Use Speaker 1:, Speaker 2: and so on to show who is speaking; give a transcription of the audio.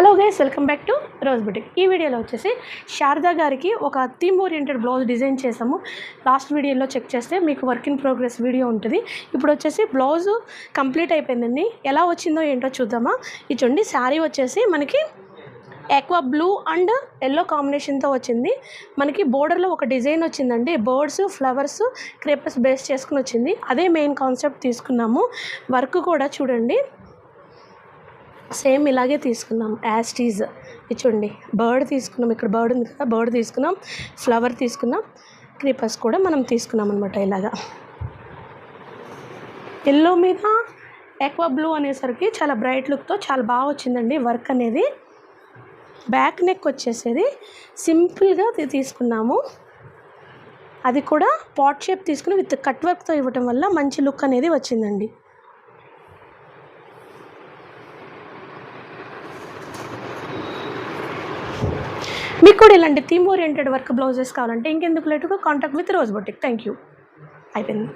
Speaker 1: Hello guys, welcome back to rose boutique. ఈ వీడియోలో వచ్చేసి శారదా గారికి ఒక థీమ్ ఓరియంటెడ్ బ్లౌజ్ డిజైన్ చేసాము. లాస్ట్ వీడియోలో చెక్ చేస్తే మీకు వర్క్ ఇన్ ప్రోగ్రెస్ వీడియో ఉంటుంది. ఇప్పుడు వచ్చేసి బ్లౌజ్ కంప్లీట్ అయిపోయిందండి. ఎలా వచ్చిందో ఏంటో చూద్దామా. ఇది చూడండి, శారీ వచ్చేసి మనకి ఆక్వా బ్లూ అండ్ ఎల్లో కాంబినేషన్తో వచ్చింది. మనకి బోర్డర్లో ఒక డిజైన్ వచ్చిందండి. బర్డ్స్, ఫ్లవర్స్, క్రేపర్స్ బేస్ చేసుకుని వచ్చింది. అదే మెయిన్ కాన్సెప్ట్ తీసుకున్నాము. వర్క్ కూడా చూడండి సేమ్ ఇలాగే తీసుకున్నాం, యాస్టీజ్. ఇది చూడండి, బర్డ్ తీసుకున్నాం, ఇక్కడ బర్డ్ ఉంది కదా, బర్డ్ తీసుకున్నాం, ఫ్లవర్ తీసుకున్నాం, క్రీపర్స్ కూడా మనం తీసుకున్నాం అనమాట. ఇలాగా ఎల్లో మీద ఆక్వా బ్లూ అనేసరికి చాలా బ్రైట్ లుక్తో చాలా బాగా వచ్చిందండి వర్క్ అనేది. బ్యాక్ నెక్ వచ్చేసేది సింపుల్గా తీసుకున్నాము. అది కూడా పాట్ షేప్ తీసుకుని విత్ కట్ వర్క్తో ఇవ్వటం వల్ల మంచి లుక్ అనేది వచ్చిందండి. మీకు కూడా ఇలాంటి థీమ్ ఓరియంటెడ్ వర్క్ బ్లౌజెస్ కావాలంటే ఇంకెందుకు లేటుగా contact with rose boutique. Thank you. అయిపోయింది.